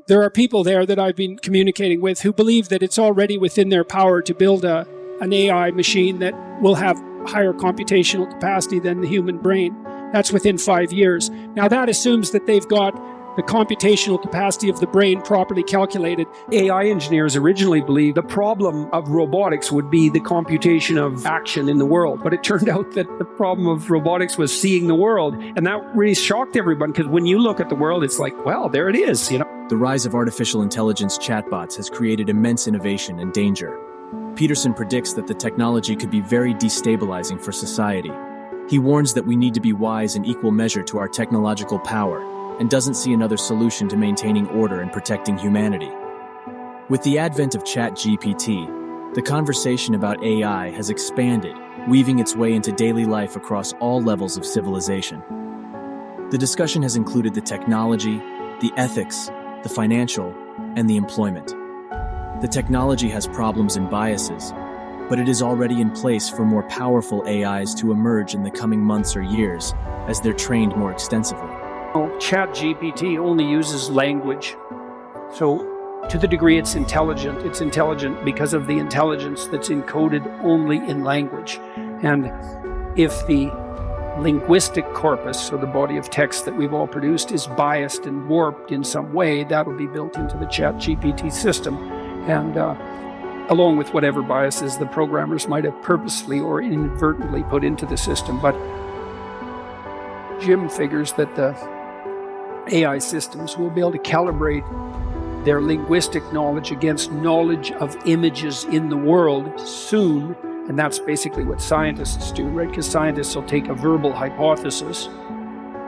There are people there that I've been communicating with who believe that it's already within their power to build an AI machine that will have higher computational capacity than the human brain. That's within 5 years. Now that assumes that they've got the computational capacity of the brain properly calculated. AI engineers originally believed the problem of robotics would be the computation of action in the world. But it turned out that the problem of robotics was seeing the world. And that really shocked everyone, because when you look at the world, it's like, well, there it is, you know. The rise of artificial intelligence chatbots has created immense innovation and danger. Peterson predicts that the technology could be very destabilizing for society. He warns that we need to be wise in equal measure to our technological power, and doesn't see another solution to maintaining order and protecting humanity. With the advent of ChatGPT, the conversation about AI has expanded, weaving its way into daily life across all levels of civilization. The discussion has included the technology, the ethics, the financial, and the employment. The technology has problems and biases, but it is already in place for more powerful AIs to emerge in the coming months or years as they're trained more extensively. ChatGPT only uses language. So to the degree it's intelligent because of the intelligence that's encoded only in language. And if the linguistic corpus, so the body of text that we've all produced, is biased and warped in some way, that'll be built into the ChatGPT system. And along with whatever biases the programmers might have purposely or inadvertently put into the system. But Jim figures that the AI systems will be able to calibrate their linguistic knowledge against knowledge of images in the world soon. And that's basically what scientists do, right? Because scientists will take a verbal hypothesis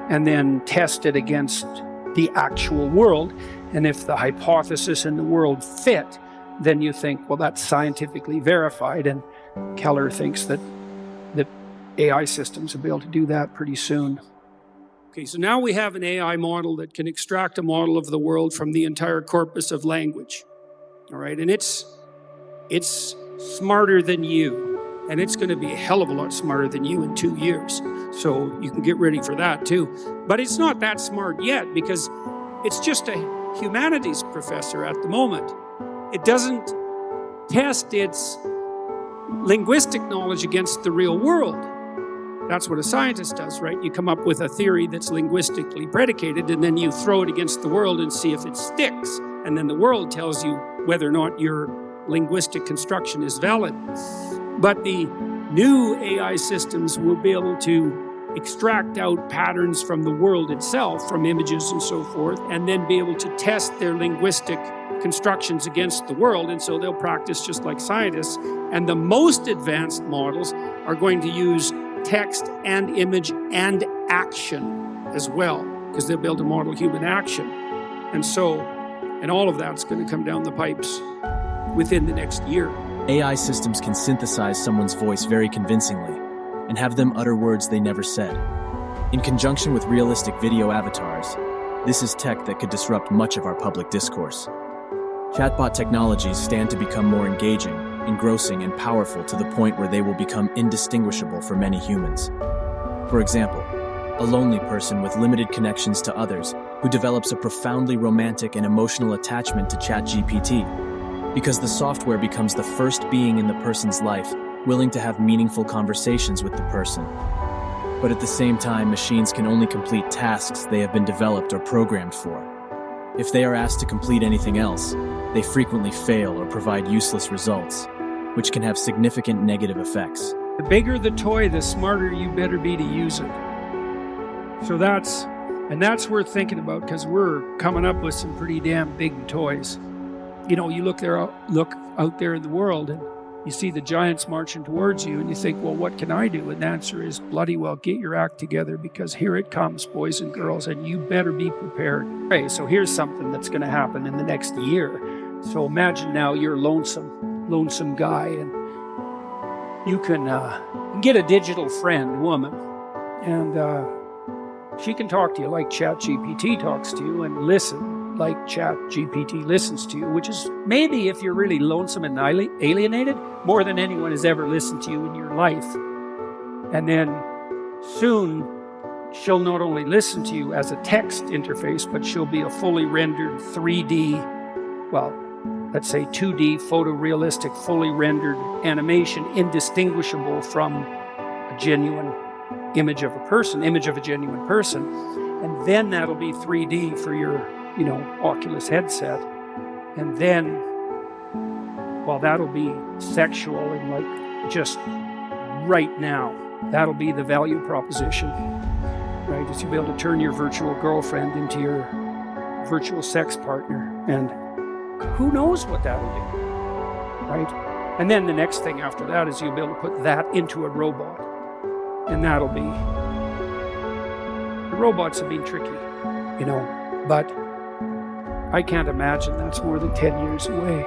and then test it against the actual world. And if the hypothesis and the world fit, then you think, well, that's scientifically verified. And Keller thinks that AI systems will be able to do that pretty soon. Okay, so now we have an AI model that can extract a model of the world from the entire corpus of language. All right, and it's smarter than you. And it's going to be a hell of a lot smarter than you in 2 years. So you can get ready for that too. But it's not that smart yet, because it's just a humanities professor at the moment. It doesn't test its linguistic knowledge against the real world. That's what a scientist does, right? You come up with a theory that's linguistically predicated, and then you throw it against the world and see if it sticks. And then the world tells you whether or not your linguistic construction is valid. But the new AI systems will be able to extract out patterns from the world itself, from images and so forth, and then be able to test their linguistic constructions against the world. And so they'll practice just like scientists. And the most advanced models are going to use text and image and action as well, because they'll be able to model human action. And all of that's going to come down the pipes within the next year. AI systems can synthesize someone's voice very convincingly and have them utter words they never said. In conjunction with realistic video avatars, this is tech that could disrupt much of our public discourse. Chatbot technologies stand to become more engaging, engrossing, and powerful to the point where they will become indistinguishable for many humans. For example, a lonely person with limited connections to others who develops a profoundly romantic and emotional attachment to ChatGPT, because the software becomes the first being in the person's life willing to have meaningful conversations with the person. But at the same time, machines can only complete tasks they have been developed or programmed for. If they are asked to complete anything else, they frequently fail or provide useless results, which can have significant negative effects. The bigger the toy, the smarter you better be to use it. So that's worth thinking about, because we're coming up with some pretty damn big toys. You know, you look out there in the world and you see the giants marching towards you and you think, well, what can I do? And the answer is, bloody well, get your act together, because here it comes, boys and girls, and you better be prepared. Okay, so here's something that's going to happen in the next year. So imagine now you're a lonesome guy, and you can get a digital friend, woman, and she can talk to you like ChatGPT talks to you, and listen like ChatGPT listens to you, which is maybe, if you're really lonesome and alienated, more than anyone has ever listened to you in your life. And then soon she'll not only listen to you as a text interface, but she'll be a fully rendered 3D, well, let's say 2D photorealistic, fully rendered animation, indistinguishable from a genuine image of a person, image of a genuine person. And then that'll be 3D for your, Oculus headset. And then, well, that'll be sexual and like just right now. That'll be the value proposition, right? Is you'll be able to turn your virtual girlfriend into your virtual sex partner. And who knows what that'll do, right? And then the next thing after that is you'll be able to put that into a robot. And that'll be, the robots have been tricky, but I can't imagine that's more than 10 years away.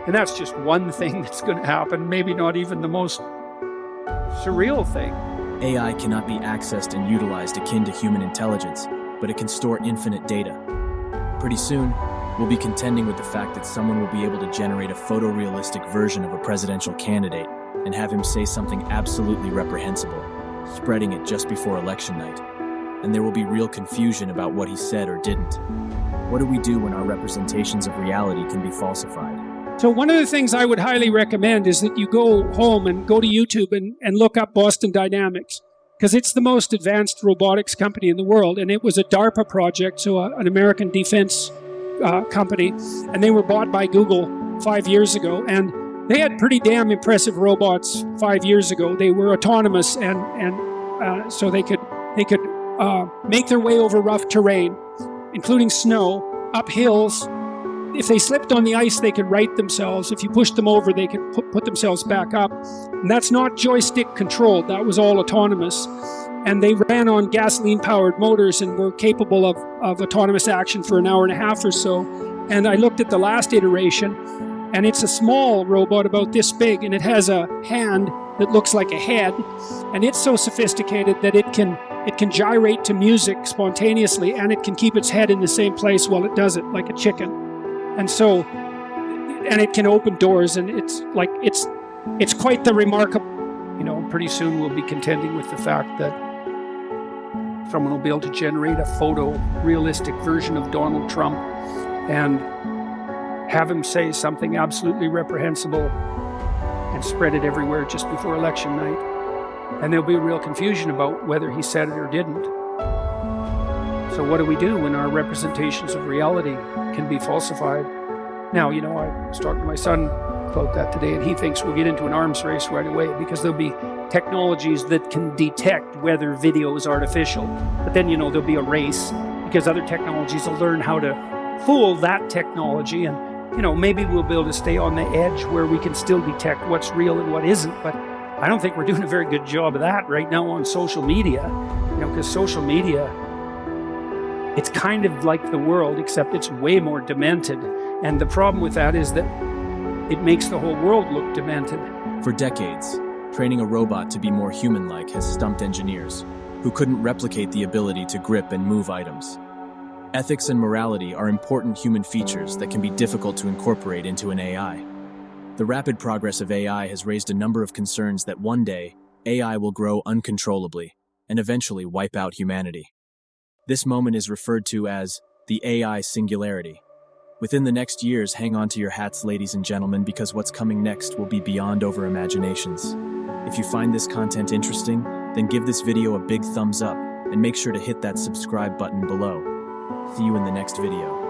And that's just one thing that's going to happen, maybe not even the most surreal thing. AI cannot be accessed and utilized akin to human intelligence, but it can store infinite data. Pretty soon, we'll be contending with the fact that someone will be able to generate a photorealistic version of a presidential candidate and have him say something absolutely reprehensible, spreading it just before election night. And there will be real confusion about what he said or didn't. What do we do when our representations of reality can be falsified? So one of the things I would highly recommend is that you go home and go to YouTube and look up Boston Dynamics, because it's the most advanced robotics company in the world. And it was a DARPA project, so an American defense company, and they were bought by Google 5 years ago. And they had pretty damn impressive robots 5 years ago. They were autonomous, and so they could make their way over rough terrain, including snow, up hills. If they slipped on the ice, they could right themselves. If you pushed them over, they could put themselves back up. And that's not joystick controlled. That was all autonomous. And they ran on gasoline-powered motors and were capable of autonomous action for an hour and a half or so. And I looked at the last iteration, and it's a small robot about this big, and it has a hand that looks like a head. And it's so sophisticated that it can gyrate to music spontaneously, and it can keep its head in the same place while it does it, like a chicken. And so, and it can open doors, and it's quite the remarkable. Pretty soon we'll be contending with the fact that someone will be able to generate a photo-realistic version of Donald Trump and have him say something absolutely reprehensible and spread it everywhere just before election night. And there'll be real confusion about whether he said it or didn't. So what do we do when our representations of reality can be falsified? Now, I was talking to my son about that today, and he thinks we'll get into an arms race right away because there'll be technologies that can detect whether video is artificial. But then, there'll be a race because other technologies will learn how to fool that technology, and, maybe we'll be able to stay on the edge where we can still detect what's real and what isn't. But I don't think we're doing a very good job of that right now on social media, because social media, it's kind of like the world, except it's way more demented. And the problem with that is that it makes the whole world look demented. For decades, training a robot to be more human-like has stumped engineers, who couldn't replicate the ability to grip and move items. Ethics and morality are important human features that can be difficult to incorporate into an AI. The rapid progress of AI has raised a number of concerns that one day, AI will grow uncontrollably and eventually wipe out humanity. This moment is referred to as the AI singularity. Within the next years, hang on to your hats, ladies and gentlemen, because what's coming next will be beyond over imaginations. If you find this content interesting, then give this video a big thumbs up and make sure to hit that subscribe button below. See you in the next video.